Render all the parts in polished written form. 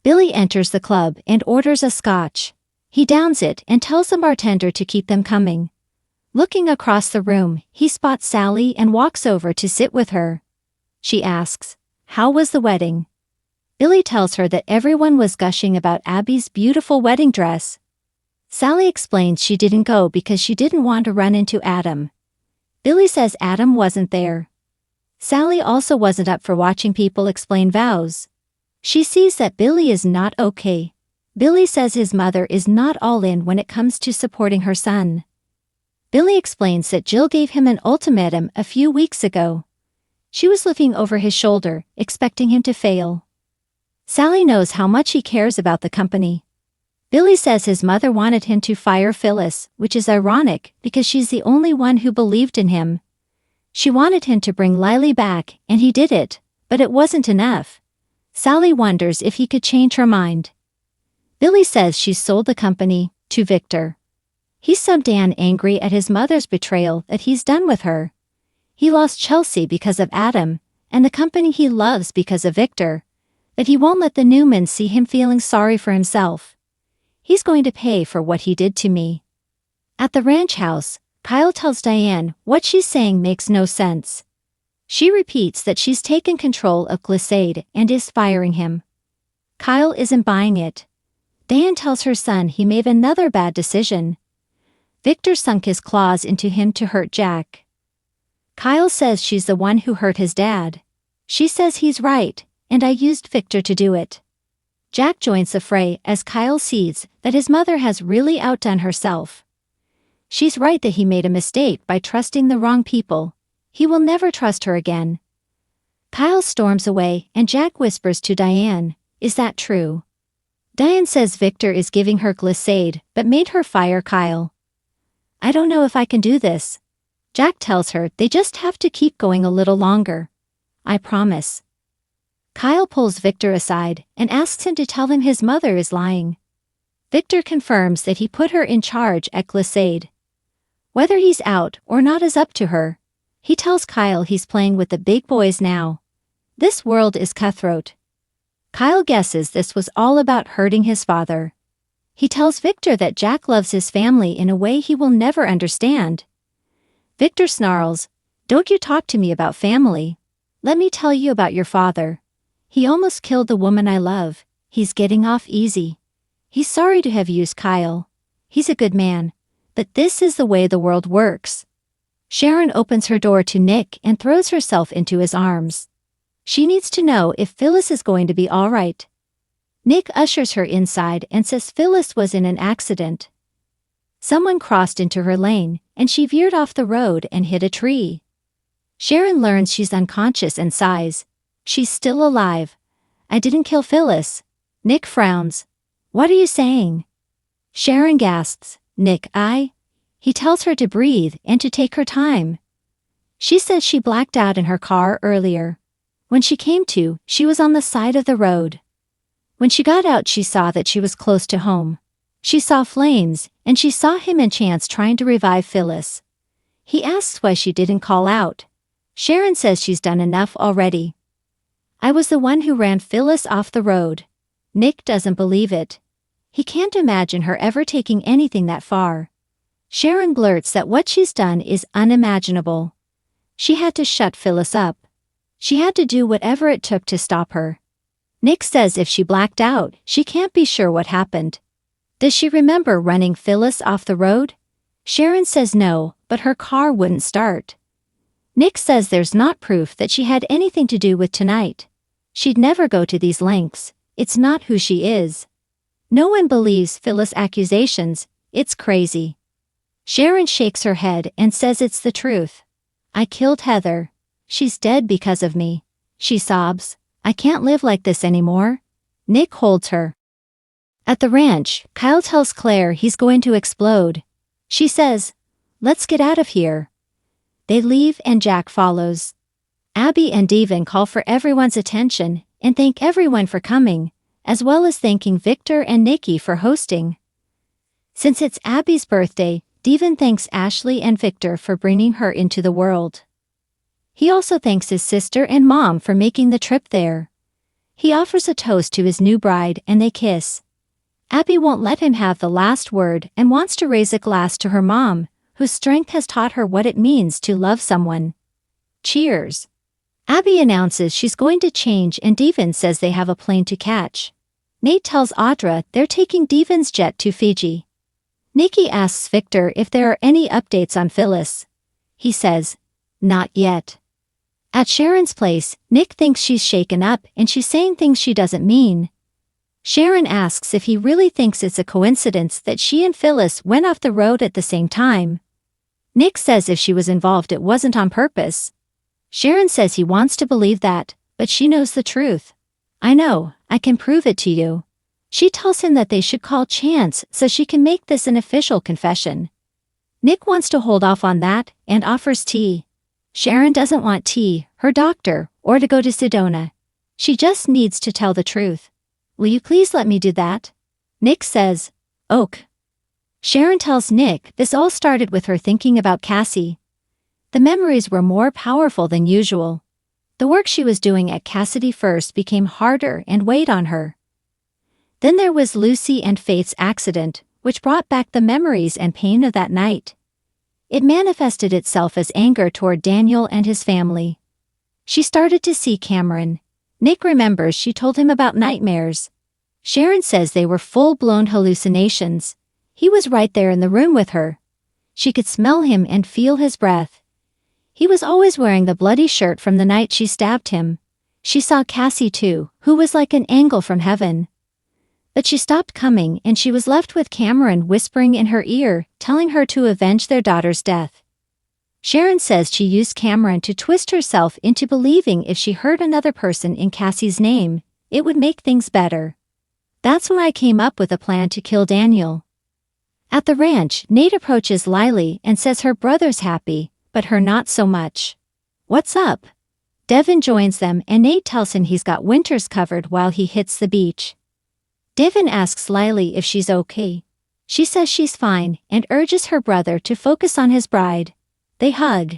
Billy enters the club and orders a scotch. He downs it and tells the bartender to keep them coming. Looking across the room, he spots Sally and walks over to sit with her. She asks, "How was the wedding?" Billy tells her that everyone was gushing about Abby's beautiful wedding dress. Sally explains she didn't go because she didn't want to run into Adam. Billy says Adam wasn't there. Sally also wasn't up for watching people explain vows. She sees that Billy is not okay. Billy says his mother is not all in when it comes to supporting her son. Billy explains that Jill gave him an ultimatum a few weeks ago. She was looking over his shoulder, expecting him to fail. Sally knows how much he cares about the company. Billy says his mother wanted him to fire Phyllis, which is ironic because she's the only one who believed in him. She wanted him to bring Lily back, and he did it, but it wasn't enough. Sally wonders if he could change her mind. Billy says she's sold the company to Victor. He's so damn angry at his mother's betrayal that he's done with her. He lost Chelsea because of Adam, and the company he loves because of Victor, that he won't let the Newmans see him feeling sorry for himself. He's going to pay for what he did to me. At the ranch house, Kyle tells Diane what she's saying makes no sense. She repeats that she's taken control of Glissade and is firing him. Kyle isn't buying it. Diane tells her son he made another bad decision. Victor sunk his claws into him to hurt Jack. Kyle says she's the one who hurt his dad. She says he's right, and I used Victor to do it. Jack joins the fray as Kyle sees that his mother has really outdone herself. She's right that he made a mistake by trusting the wrong people. He will never trust her again. Kyle storms away and Jack whispers to Diane, "Is that true?" Diane says Victor is giving her Glissade but made her fire Kyle. "I don't know if I can do this." Jack tells her they just have to keep going a little longer. "I promise." Kyle pulls Victor aside and asks him to tell him his mother is lying. Victor confirms that he put her in charge at Glissade. Whether he's out or not is up to her. He tells Kyle he's playing with the big boys now. This world is cutthroat. Kyle guesses this was all about hurting his father. He tells Victor that Jack loves his family in a way he will never understand. Victor snarls, "Don't you talk to me about family. Let me tell you about your father. He almost killed the woman I love. He's getting off easy. He's sorry to have used Kyle. He's a good man. But this is the way the world works." Sharon opens her door to Nick and throws herself into his arms. She needs to know if Phyllis is going to be all right. Nick ushers her inside and says Phyllis was in an accident. Someone crossed into her lane, and she veered off the road and hit a tree. Sharon learns she's unconscious and sighs. She's still alive. "I didn't kill Phyllis." Nick frowns. "What are you saying?" Sharon gasps, "Nick, He tells her to breathe and to take her time. She says she blacked out in her car earlier. When she came to, she was on the side of the road. When she got out, she saw that she was close to home. She saw flames, and she saw him and Chance trying to revive Phyllis. He asks why she didn't call out. Sharon says she's done enough already. "I was the one who ran Phyllis off the road." Nick doesn't believe it. He can't imagine her ever taking anything that far. Sharon blurts that what she's done is unimaginable. She had to shut Phyllis up. She had to do whatever it took to stop her. Nick says if she blacked out, she can't be sure what happened. Does she remember running Phyllis off the road? Sharon says no, but her car wouldn't start. Nick says there's not proof that she had anything to do with tonight. She'd never go to these lengths. It's not who she is. No one believes Phyllis' accusations. It's crazy. Sharon shakes her head and says it's the truth. "I killed Heather. She's dead because of me." She sobs. "I can't live like this anymore." Nick holds her. At the ranch, Kyle tells Claire he's going to explode. She says, "Let's get out of here." They leave and Jack follows. Abby and Devon call for everyone's attention and thank everyone for coming, as well as thanking Victor and Nikki for hosting. Since it's Abby's birthday, Devon thanks Ashley and Victor for bringing her into the world. He also thanks his sister and mom for making the trip there. He offers a toast to his new bride and they kiss. Abby won't let him have the last word and wants to raise a glass to her mom, whose strength has taught her what it means to love someone. Cheers. Abby announces she's going to change and Devon says they have a plane to catch. Nate tells Audra they're taking Devon's jet to Fiji. Nikki asks Victor if there are any updates on Phyllis. He says, "Not yet." At Sharon's place, Nick thinks she's shaken up and she's saying things she doesn't mean. Sharon asks if he really thinks it's a coincidence that she and Phyllis went off the road at the same time. Nick says if she was involved it wasn't on purpose. Sharon says he wants to believe that, but she knows the truth. "I know, I can prove it to you." She tells him that they should call Chance so she can make this an official confession. Nick wants to hold off on that and offers tea. Sharon doesn't want tea, her doctor, or to go to Sedona. She just needs to tell the truth. "Will you please let me do that?" Nick says, "Ok." Sharon tells Nick this all started with her thinking about Cassie. The memories were more powerful than usual. The work she was doing at Cassidy First became harder and weighed on her. Then there was Lucy and Faith's accident, which brought back the memories and pain of that night. It manifested itself as anger toward Daniel and his family. She started to see Cameron. Nick remembers she told him about nightmares. Sharon says they were full-blown hallucinations. He was right there in the room with her. She could smell him and feel his breath. He was always wearing the bloody shirt from the night she stabbed him. She saw Cassie too, who was like an angel from heaven. But she stopped coming and she was left with Cameron whispering in her ear, telling her to avenge their daughter's death. Sharon says she used Cameron to twist herself into believing if she heard another person in Cassie's name, it would make things better. "That's when I came up with a plan to kill Daniel." At the ranch, Nate approaches Lily and says her brother's happy, but her not so much. "What's up?" Devon joins them and Nate tells him he's got winters covered while he hits the beach. Devon asks Lily if she's okay. She says she's fine and urges her brother to focus on his bride. They hug.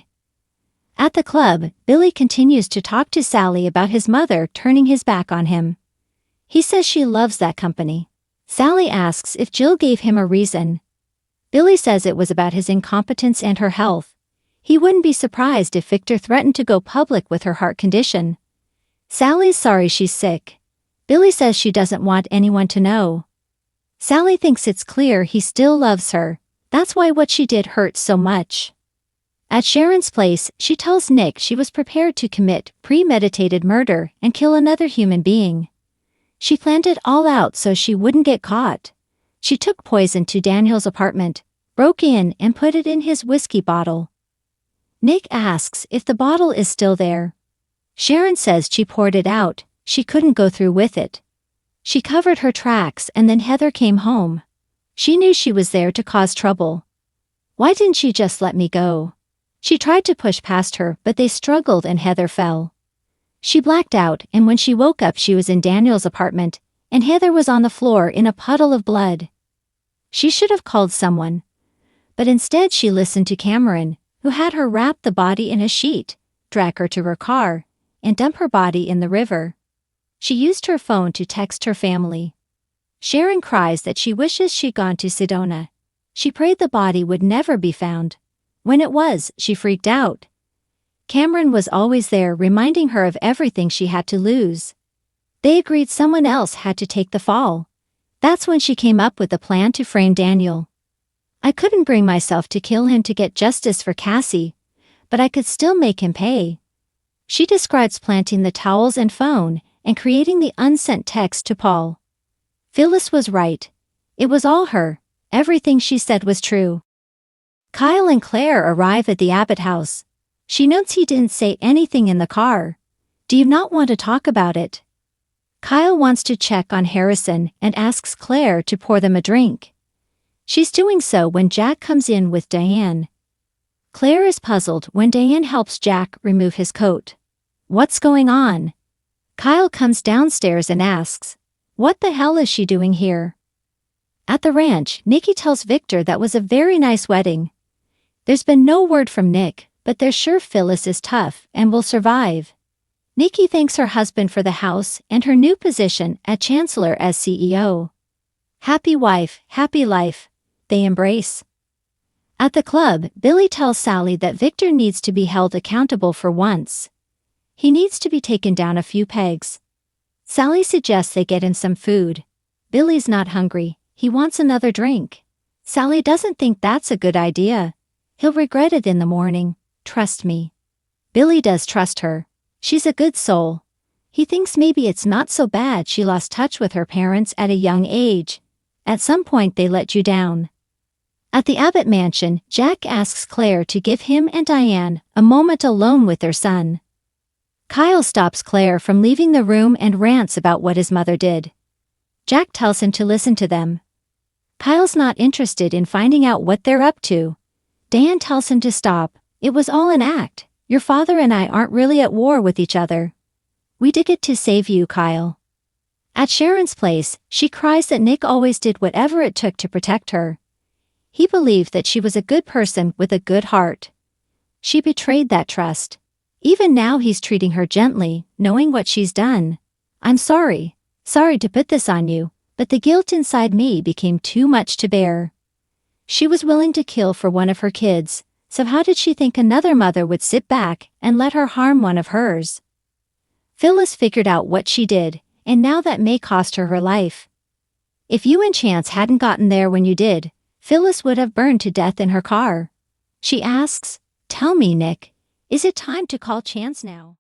At the club, Billy continues to talk to Sally about his mother turning his back on him. He says she loves that company. Sally asks if Jill gave him a reason. Billy says it was about his incompetence and her health. He wouldn't be surprised if Victor threatened to go public with her heart condition. Sally's sorry she's sick. Billy says she doesn't want anyone to know. Sally thinks it's clear he still loves her. That's why what she did hurts so much. At Sharon's place, she tells Nick she was prepared to commit premeditated murder and kill another human being. She planned it all out so she wouldn't get caught. She took poison to Daniel's apartment, broke in and put it in his whiskey bottle. Nick asks if the bottle is still there. Sharon says she poured it out. She couldn't go through with it. She covered her tracks and then Heather came home. She knew she was there to cause trouble. "Why didn't she just let me go?" She tried to push past her, but they struggled and Heather fell. She blacked out and when she woke up she was in Daniel's apartment, and Heather was on the floor in a puddle of blood. She should have called someone. But instead she listened to Cameron, who had her wrap the body in a sheet, drag her to her car, and dump her body in the river. She used her phone to text her family. Sharon cries that she wishes she'd gone to Sedona. She prayed the body would never be found. When it was, she freaked out. Cameron was always there reminding her of everything she had to lose. They agreed someone else had to take the fall. That's when she came up with a plan to frame Daniel. "I couldn't bring myself to kill him to get justice for Cassie, but I could still make him pay." She describes planting the towels and phone and creating the unsent text to Paul. Phyllis was right. It was all her. Everything she said was true. Kyle and Claire arrive at the Abbott house. She notes he didn't say anything in the car. "Do you not want to talk about it?" Kyle wants to check on Harrison and asks Claire to pour them a drink. She's doing so when Jack comes in with Diane. Claire is puzzled when Diane helps Jack remove his coat. "What's going on?" Kyle comes downstairs and asks, "What the hell is she doing here?" At the ranch, Nikki tells Victor that was a very nice wedding. There's been no word from Nick, but they're sure Phyllis is tough and will survive. Nikki thanks her husband for the house and her new position at Chancellor as CEO. Happy wife, happy life. They embrace. At the club, Billy tells Sally that Victor needs to be held accountable for once. He needs to be taken down a few pegs. Sally suggests they get him some food. Billy's not hungry, he wants another drink. Sally doesn't think that's a good idea. He'll regret it in the morning, trust me. Billy does trust her. She's a good soul. He thinks maybe it's not so bad she lost touch with her parents at a young age. At some point they let you down. At the Abbott mansion, Jack asks Claire to give him and Diane a moment alone with their son. Kyle stops Claire from leaving the room and rants about what his mother did. Jack tells him to listen to them. Kyle's not interested in finding out what they're up to. Diane tells him to stop. It was all an act. Your father and I aren't really at war with each other. We did it to save you, Kyle. At Sharon's place, she cries that Nick always did whatever it took to protect her. He believed that she was a good person with a good heart. She betrayed that trust. Even now he's treating her gently, knowing what she's done. I'm sorry. Sorry to put this on you, but the guilt inside me became too much to bear. She was willing to kill for one of her kids, so how did she think another mother would sit back and let her harm one of hers? Phyllis figured out what she did, and now that may cost her her life. If you and Chance hadn't gotten there when you did, Phyllis would have burned to death in her car. She asks, "Tell me, Nick, is it time to call Chance now?"